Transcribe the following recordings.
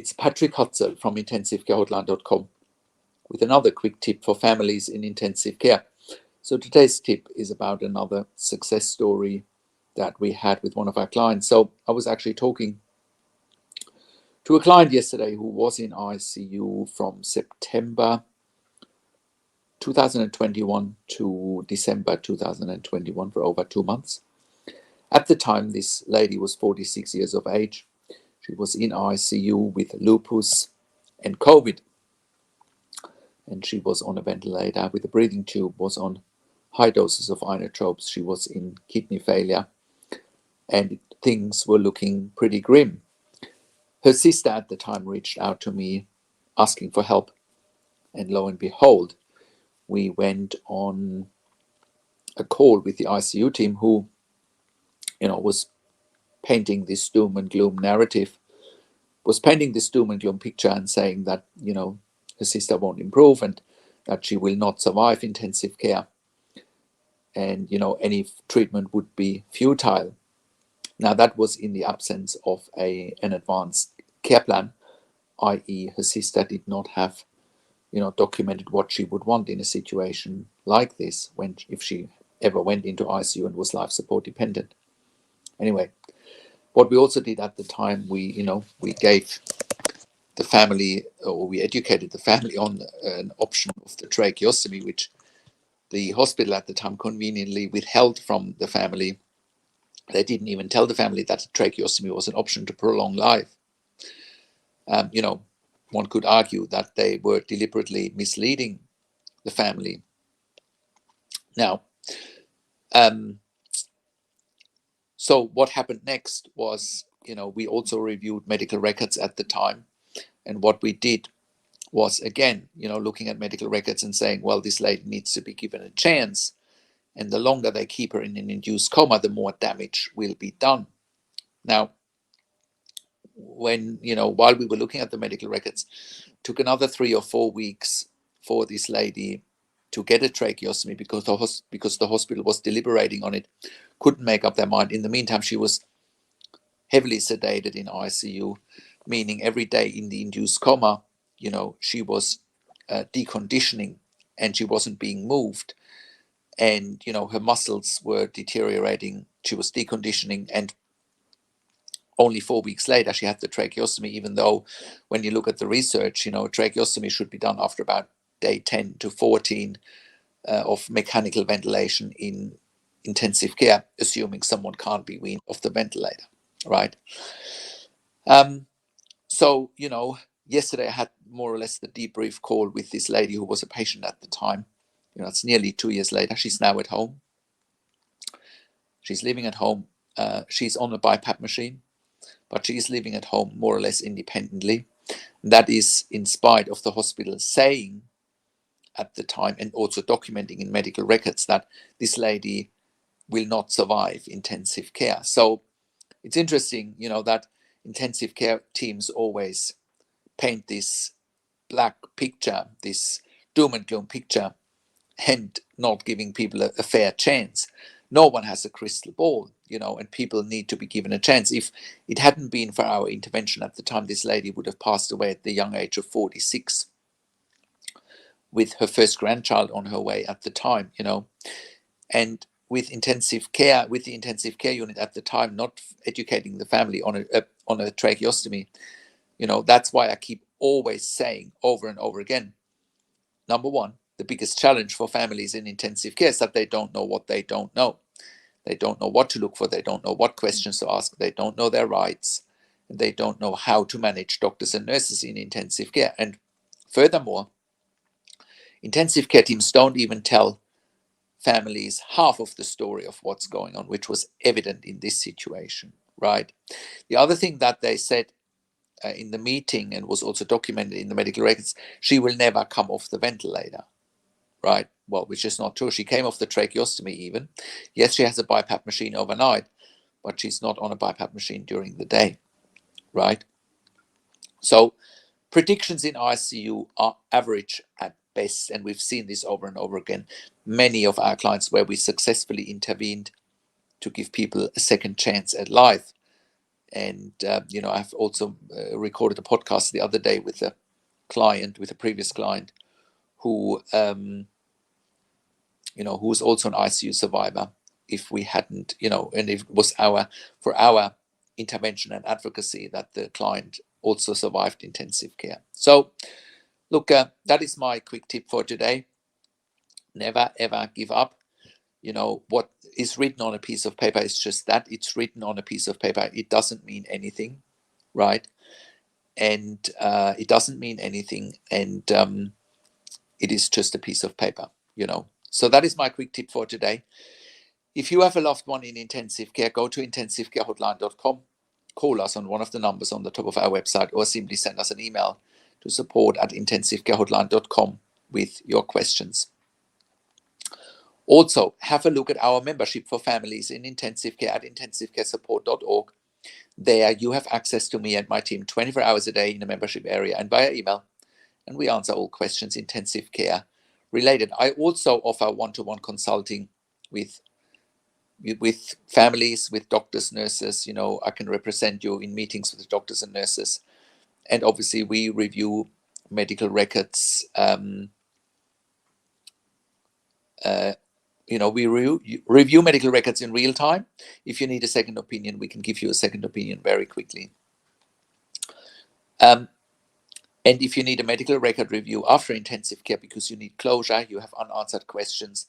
It's Patrick Hutzel from intensivecarehotline.com with another quick tip for families in intensive care. So today's tip is about another success story that we had with one of our clients. So I was actually talking to a client yesterday who was in ICU from September 2021 to December 2021 for over 2 months. At the time, this lady was 46 years of age. She was in ICU with lupus and COVID, and she was on a ventilator with a breathing tube, was on high doses of inotropes. She was in kidney failure, and things were looking pretty grim. Her sister at the time reached out to me asking for help, and lo and behold, we went on a call with the ICU team who, was painting this doom and gloom narrative, was painting this doom and gloom picture and saying that, her sister won't improve and that she will not survive intensive care. And, any treatment would be futile. Now, that was in the absence of an advanced care plan, i.e. her sister did not have, documented what she would want in a situation like this if she ever went into ICU and was life support dependent. Anyway, what we also did at the time, we gave the family, or we educated the family on an option of the tracheostomy, which the hospital at the time conveniently withheld from the family. They didn't even tell the family that tracheostomy was an option to prolong life. One could argue that they were deliberately misleading the family. Now, so what happened next was, we also reviewed medical records at the time. And what we did was, again, looking at medical records and saying, well, this lady needs to be given a chance. And the longer they keep her in an induced coma, the more damage will be done. Now, while we were looking at the medical records, it took another 3 or 4 weeks for this lady to get a tracheostomy because the hospital was deliberating on it, couldn't make up their mind. In the meantime, she was heavily sedated in ICU, meaning every day in the induced coma, she was deconditioning and she wasn't being moved. And, her muscles were deteriorating. She was deconditioning, and only 4 weeks later, she had the tracheostomy, even though when you look at the research, tracheostomy should be done after about day 10 to 14 of mechanical ventilation in intensive care, assuming someone can't be weaned off the ventilator, right? So, yesterday I had more or less the debrief call with this lady who was a patient at the time. It's nearly 2 years later. She's now at home. She's living at home. She's on a BiPAP machine, but she is living at home more or less independently. That is in spite of the hospital saying at the time, and also documenting in medical records, that this lady will not survive intensive care. So it's interesting, that intensive care teams always paint this black picture, this doom and gloom picture, and not giving people a fair chance. No one has a crystal ball, and people need to be given a chance. If it hadn't been for our intervention at the time, this lady would have passed away at the young age of 46 with her first grandchild on her way at the time, and with the intensive care unit at the time not educating the family on a tracheostomy. That's why I keep always saying over and over again, number one, the biggest challenge for families in intensive care is that they don't know what they don't know. They don't know what to look for. They don't know what questions to ask. They don't know their rights. And they don't know how to manage doctors and nurses in intensive care. And furthermore, intensive care teams don't even tell families half of the story of what's going on, which was evident in this situation, right? The other thing that they said in the meeting, and was also documented in the medical records, she will never come off the ventilator, right? Well, which is not true. She came off the tracheostomy even. Yes, she has a BiPAP machine overnight, but she's not on a BiPAP machine during the day, right? So predictions in ICU are average at best, and we've seen this over and over again. Many of our clients where we successfully intervened to give people a second chance at life, And I've also recorded a podcast the other day with a previous client who who's also an ICU survivor. If we hadn't, and if it was for our intervention and advocacy that the client also survived intensive care. So look, that is my quick tip for today. Never ever give up. What is written on a piece of paper is just that. It's written on a piece of paper. It doesn't mean anything, right? And it doesn't mean anything, and it is just a piece of paper. So that is my quick tip for today. If you have a loved one in intensive care, go to intensivecarehotline.com, call us on one of the numbers on the top of our website, or simply send us an email to support@intensivecarehotline.com with your questions. Also, have a look at our membership for families in intensive care at intensivecaresupport.org. There you have access to me and my team 24 hours a day in the membership area and via email, and we answer all questions intensive care related. I also offer one-to-one consulting with families, with doctors, nurses. I can represent you in meetings with doctors and nurses, and obviously we review medical records. We review medical records in real time. If you need a second opinion, we can give you a second opinion very quickly. And if you need a medical record review after intensive care because you need closure, you have unanswered questions,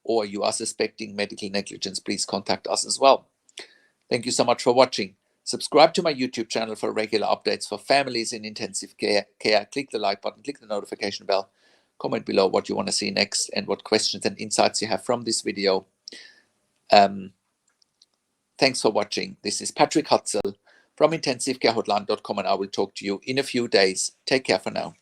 or you are suspecting medical negligence, please contact us as well. Thank you so much for watching. Subscribe to my YouTube channel for regular updates for families in intensive care. Click the like button, click the notification bell. Comment below what you want to see next and what questions and insights you have from this video. Thanks for watching. This is Patrick Hutzel from intensivecarehotline.com, and I will talk to you in a few days. Take care for now.